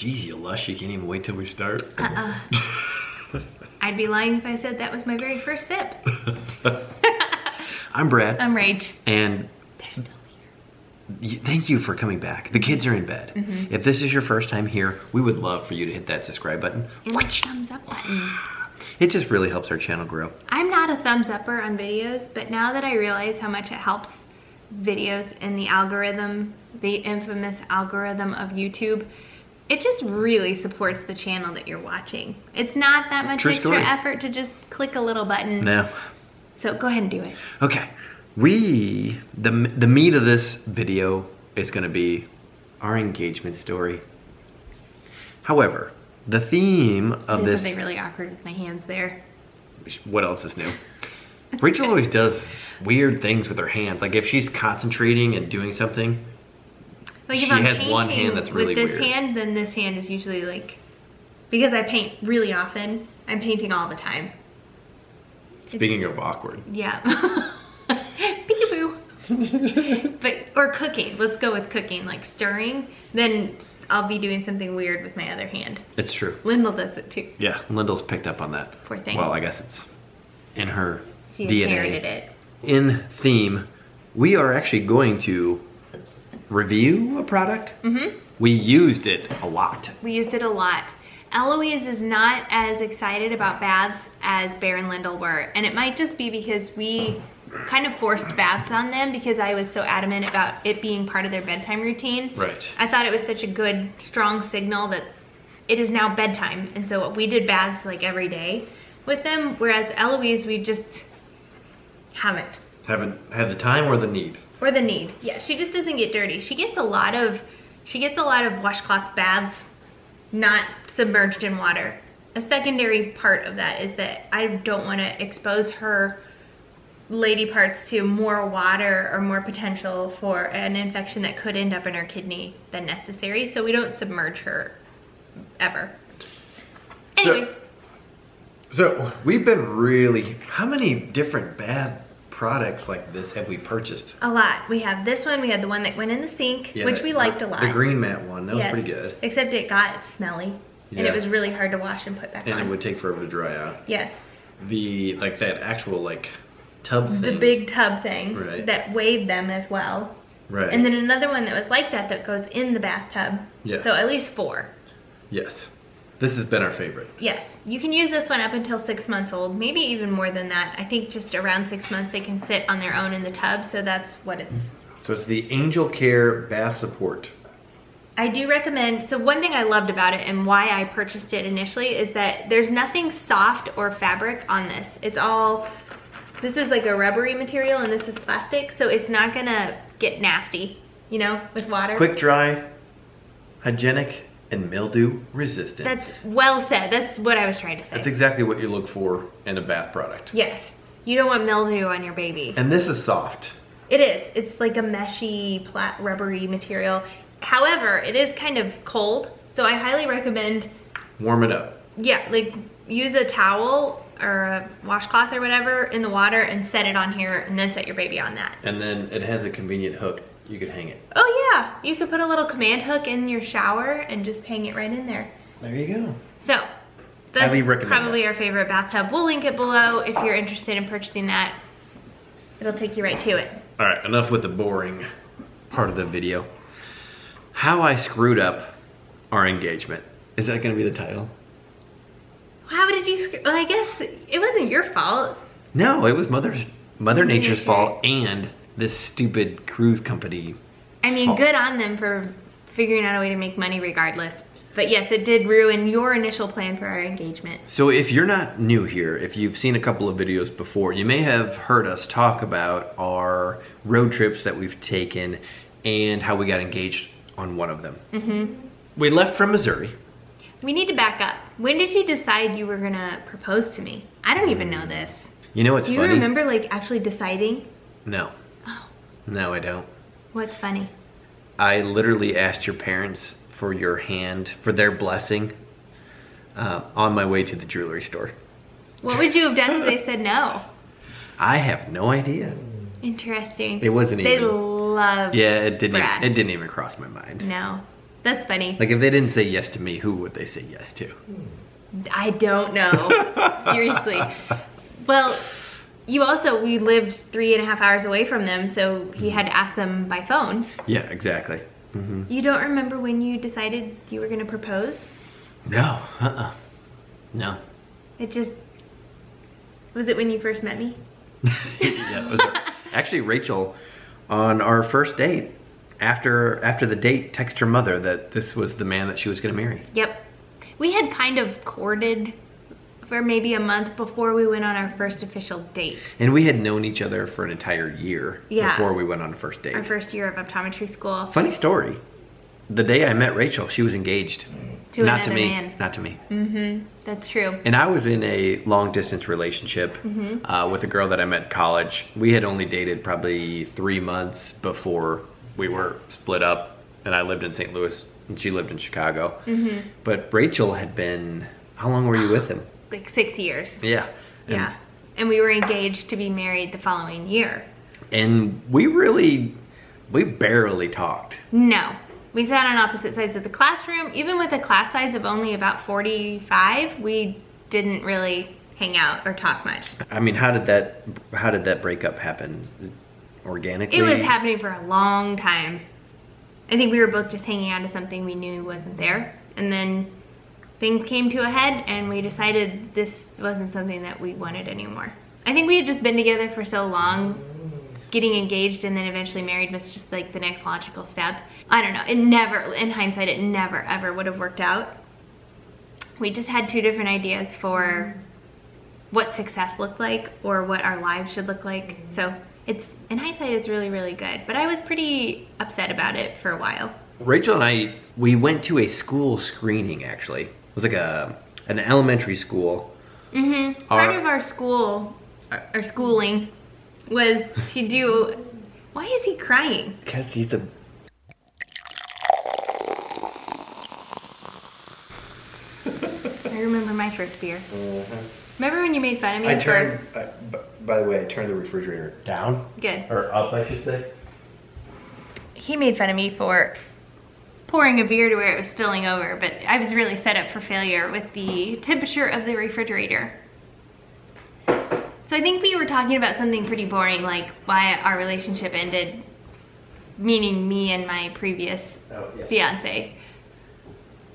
Geez, you lush, you can't even wait till we start. I'd be lying if I said that was my very first sip. I'm Brad. I'm Rach. And They're still here. thank you for coming back. The kids are in bed. If this is your first time here, we would love for you to hit that subscribe button. And the thumbs up button. It just really helps our channel grow. I'm not a thumbs upper on videos, but now that I realize how much it helps videos in the algorithm, the infamous algorithm of YouTube, it just really supports the channel that you're watching. It's not that much extra effort to just click a little button. No. So go ahead and do it. Okay. The meat of this video is going to be our engagement story. However, the theme of this... something really awkward with my hands there. What else is new? Rachel always does weird things with her hands. Like if she's concentrating and doing something, like if she I'm has painting one hand that's really with this weird. hand, then this hand is usually like, because I paint really often, I'm painting all the time. Speaking of awkward. Yeah. Peekaboo. But, or cooking. Let's go with cooking, like stirring. Then I'll be doing something weird with my other hand. It's true. Lyndall does it too. Yeah, Lyndall's picked up on that. Poor thing. Well, I guess it's in her She DNA. inherited it. In theme, we are actually going to review a product. We used it a lot. We used it a lot. Eloise is not as excited about baths as Bear and Lyndall were. And it might just be because we kind of forced baths on them because I was so adamant about it being part of their bedtime routine. Right. I thought it was such a good, strong signal that it is now bedtime. And so we did baths like every day with them. Whereas Eloise, we just haven't. Haven't had the time or the need. Or the need. Yeah, she just doesn't get dirty. She gets a lot of washcloth baths, not submerged in water. A secondary part of that is that I don't want to expose her lady parts to more water or more potential for an infection that could end up in her kidney than necessary. So we don't submerge her ever. Anyway. So we've been really, how many different bath products like this have we purchased? A lot. We have this one. We had the one that went in the sink, which we liked a lot. The green mat one, that was pretty good. Except it got smelly. Yeah. And it was really hard to wash and put back on. And it would take forever to dry out. Yes. The, like that actual like tub thing. The big tub thing. Right. That weighed them as well. Right. And then another one that was like that that goes in the bathtub. Yeah. So at least 4. Yes. This has been our favorite. Yes. You can use this one up until 6 months old. Maybe even more than that. I think just around 6 months they can sit on their own in the tub. So that's what it's... So it's the Angel Care Bath Support. I do recommend, so one thing I loved about it and why I purchased it initially is that there's nothing soft or fabric on this. It's all, this is like a rubbery material and this is plastic, so it's not gonna get nasty, you know, with water. Quick dry, hygienic, and mildew resistant. That's well said. That's what I was trying to say. That's exactly what you look for in a bath product. Yes. You don't want mildew on your baby. And this is soft. It is. It's like a meshy, rubbery material. However, it is kind of cold, so I highly recommend... Warm it up. Yeah, like use a towel or a washcloth or whatever in the water and set it on here and then set your baby on that. And then it has a convenient hook. You could hang it. Oh yeah, you could put a little command hook in your shower and just hang it right in there. There you go. So, that's Highly recommend probably our favorite bathtub. We'll link it below if you're interested in purchasing that. It'll take you right to it. All right, enough with the boring part of the video. How I screwed up our engagement. Is that gonna be the title? How did you screw? Well, I guess it wasn't your fault. No, it was Mother Nature's fault and this stupid cruise company. I mean, fault. good on them for figuring out a way to make money regardless. But yes, it did ruin your initial plan for our engagement. So if you're not new here, if you've seen a couple of videos before, you may have heard us talk about our road trips that we've taken and how we got engaged on one of them. We left from Missouri. We need to back up. When did you decide you were gonna propose to me? I don't even know this. You know what's funny? Do you remember like actually deciding? No. Oh, No, I don't. what's funny? I literally asked your parents for your hand, for their blessing, on my way to the jewelry store. What would you have done if they said no? I have no idea. Interesting. It wasn't They even. love Yeah, it didn't. Brad. It didn't even cross my mind. No. That's funny. Like if they didn't say yes to me, who would they say yes to? I don't know. Seriously. Well, we lived 3.5 hours away from them, so he had to ask them by phone. Yeah, exactly. You don't remember when you decided you were going to propose? No, no. Was it when you first met me? Yeah, it was actually Rachel on our first date. After the date, text her mother that this was the man that she was going to marry. Yep. We had kind of courted for maybe a month before we went on our first official date. And we had known each other for an entire year before we went on a first date. Our first year of optometry school. Funny story. The day I met Rachel, she was engaged. To Not to another me. man. Not to me. Mm-hmm. That's true. And I was in a long distance relationship with a girl that I met in college. We had only dated probably 3 months before we were split up, and I lived in St. Louis and she lived in Chicago. But Rachel had been, how long were you with him? Like 6 years. Yeah. Yeah. And we were engaged to be married the following year. And we barely talked. No. We sat on opposite sides of the classroom. Even with a class size of only about 45, we didn't really hang out or talk much. I mean, how did that breakup happen? Organically? It was happening for a long time. I think we were both just hanging on to something we knew wasn't there. And then things came to a head and we decided this wasn't something that we wanted anymore. I think we had just been together for so long. Getting engaged and then eventually married was just like the next logical step. I don't know. In hindsight, it never ever would have worked out. We just had two different ideas for what success looked like or what our lives should look like. So in hindsight, it's really, really good. But I was pretty upset about it for a while. Rachel and we went to a school screening, actually. It was like an elementary school. Part of our schooling was to do... Why is he crying? Because he's a... I remember my first beer. Remember when you made fun of me? By the way, I turned the refrigerator down. Good. Or up, I should say. He made fun of me for pouring a beer to where it was spilling over, but I was really set up for failure with the temperature of the refrigerator. So I think we were talking about something pretty boring, like why our relationship ended, meaning me and my previous fiance.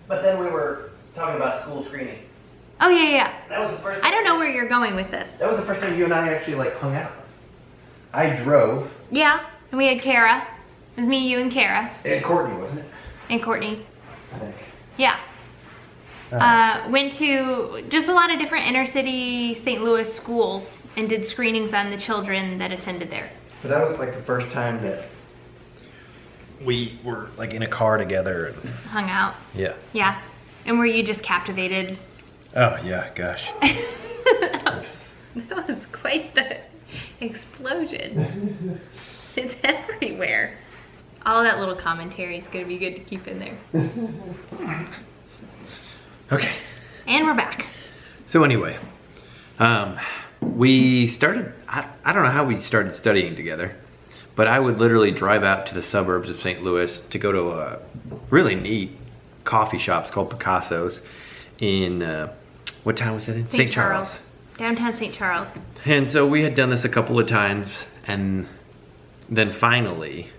But then we were talking about school screening. Oh yeah. That was the first. I don't know where you're going with this. That was the first time you and I actually like hung out. I drove. Yeah, and we had Kara. It was me, you, and Kara. And Courtney, wasn't it? And Courtney. I think. Yeah. Went to just a lot of different inner city St. Louis schools and did screenings on the children that attended there. But that was like the first time that we were like in a car together and hung out. Yeah. Yeah. And were you just captivated? Oh yeah, gosh. That was quite the explosion. It's everywhere. All that little commentary is going to be good to keep in there. Okay. And we're back. So anyway, we started, I don't know how we started studying together, but I would literally drive out to the suburbs of St. Louis to go to a really neat coffee shop called Picasso's in, what town was that in? St. Charles. Downtown St. Charles. And so we had done this a couple of times, and then finally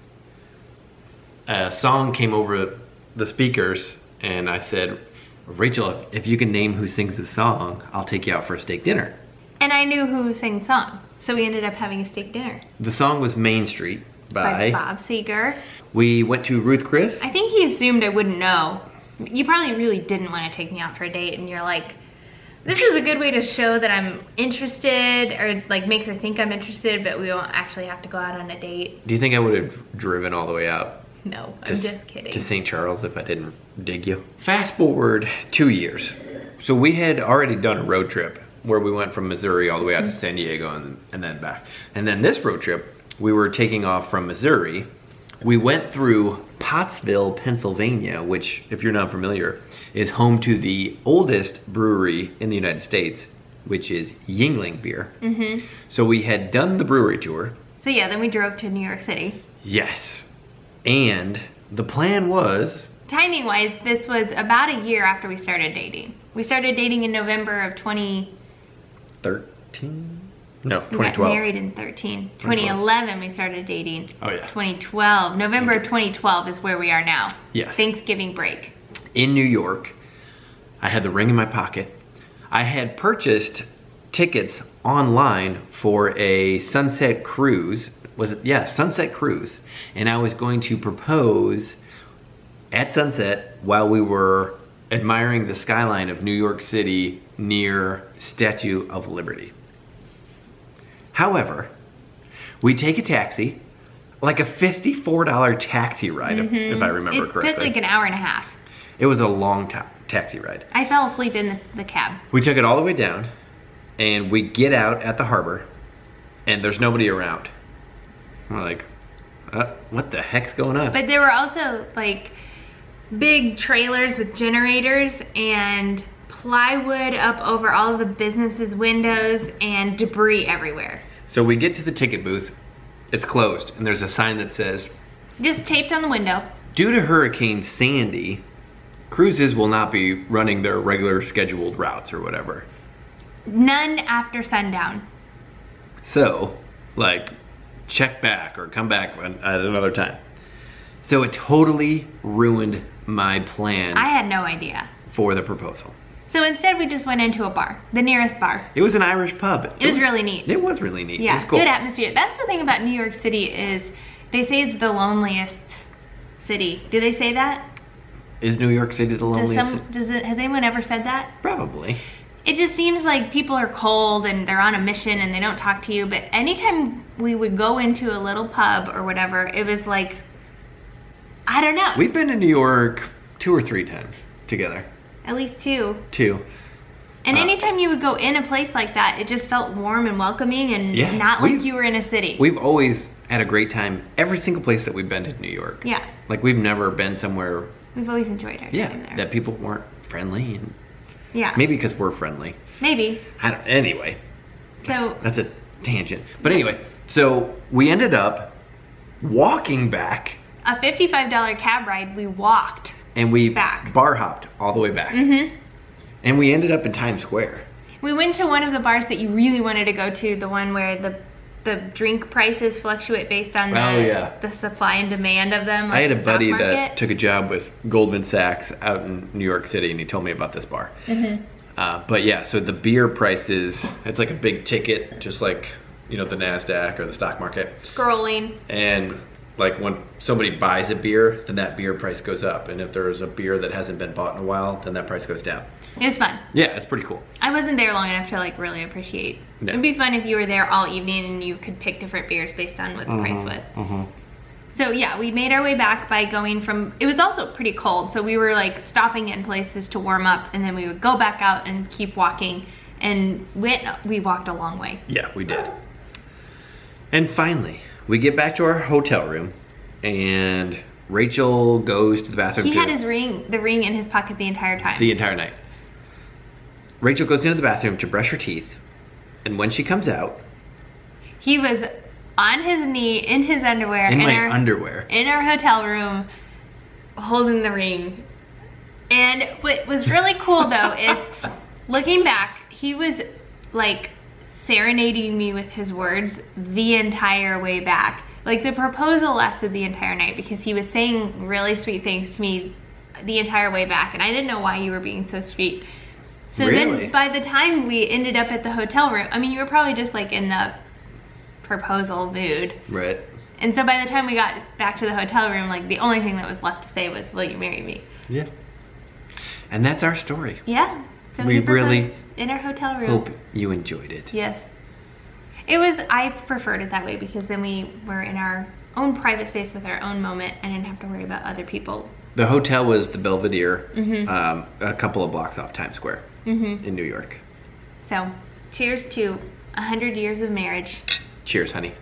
a song came over the speakers, and I said, Rachel, if you can name who sings the song, I'll take you out for a steak dinner. And I knew who sang the song, so we ended up having a steak dinner. The song was Main Street by Bob Seger. We went to Ruth Chris. I think he assumed I wouldn't know. You probably really didn't want to take me out for a date, and you're like, this is a good way to show that I'm interested, or like make her think I'm interested, but we won't actually have to go out on a date. Do you think I would have driven all the way out? No, I'm just kidding. To St. Charles if I didn't dig you? Fast forward 2 years. So we had already done a road trip where we went from Missouri all the way out to San Diego and then back. And then this road trip, we were taking off from Missouri. We went through Pottsville, Pennsylvania, which, if you're not familiar, is home to the oldest brewery in the United States, which is Yuengling beer. So we had done the brewery tour. So yeah, then we drove to New York City. Yes. And the plan was timing wise, this was about a year after we started dating. We started dating in November of 2013? No, We got 2012. married in 13. 2011 we started dating. Oh, yeah. 2012. November of 2012 is where we are now. Yes. Thanksgiving break. In New York, I had the ring in my pocket. I had purchased tickets online for a sunset cruise. Was it? Yeah, sunset cruise. And I was going to propose at sunset while we were admiring the skyline of New York City near Statue of Liberty. However, we take a taxi, like a $54 taxi ride, if I remember correctly. It took like an hour and a half. It was a long taxi ride. I fell asleep in the cab. We took it all the way down, and we get out at the harbor, and there's nobody around. We're like, what the heck's going on? But there were also like big trailers with generators and plywood up over all of the businesses' windows and debris everywhere. So we get to the ticket booth. It's closed, and there's a sign that says, Just taped on the window. due to Hurricane Sandy, cruises will not be running their regular scheduled routes or whatever. None after sundown. So, like, check back or come back at another time. So it totally ruined my plan I had no idea. for the proposal. So instead we just went into a bar, the nearest bar. It was an Irish pub. It was really neat. It was really neat. It Yeah, was cool. good atmosphere. That's the thing about New York City is they say it's the loneliest city. Do they say that? Is New York City the loneliest? Has anyone ever said that? Probably. It just seems like people are cold and they're on a mission and they don't talk to you. But anytime we would go into a little pub or whatever, it was like, I don't know. We've been to New York 2 or 3 times together. At least 2. 2. And anytime you would go in a place like that, it just felt warm and welcoming and Yeah, not like you were in a city. We've always had a great time every single place that we've been to New York. Yeah. Like we've never been somewhere, We've always enjoyed our time there. that people weren't friendly, and Yeah. maybe because we're friendly. Maybe. Anyway, So that's a tangent. But anyway, so we ended up walking back, a $55 cab ride, we walked. and we Back. bar hopped all the way back. And we ended up in Times Square. We went to one of the bars that you really wanted to go to, the one where the drink prices fluctuate based on the supply and demand of them. Like I had a the stock buddy market. that took a job with Goldman Sachs out in New York City, and he told me about this bar. But yeah, so the beer prices, it's like a big ticket, just like, the NASDAQ or the stock market. Scrolling. And like when somebody buys a beer, then that beer price goes up. And if there's a beer that hasn't been bought in a while, then that price goes down. It was fun. Yeah, it's pretty cool. I wasn't there long enough to like really appreciate. No. It'd be fun if you were there all evening and you could pick different beers based on what the price was. So yeah, we made our way back by going from, it was also pretty cold, so we were like stopping in places to warm up, and then we would go back out and keep walking, and we walked a long way. Yeah, we did. And finally, we get back to our hotel room, and Rachel goes to the bathroom. He had the ring in his pocket the entire time. The entire night. Rachel goes into the bathroom to brush her teeth, and when she comes out, he was on his knee in his underwear in my underwear, in our hotel room, holding the ring. And what was really cool though is looking back, he was like serenading me with his words the entire way back. Like the proposal lasted the entire night because he was saying really sweet things to me the entire way back, and I didn't know why you were being so sweet. So really? Then by the time we ended up at the hotel room, I mean, you were probably just like in the proposal mood. Right. And so by the time we got back to the hotel room, like the only thing that was left to say was, will you marry me? Yeah. And that's our story. Yeah. So We he proposed really in our hotel room. Hope you enjoyed it. Yes. I preferred it that way because then we were in our own private space with our own moment and didn't have to worry about other people. The hotel was the Belvedere, a couple of blocks off Times Square in New York. So cheers to 100 years of marriage. Cheers, honey.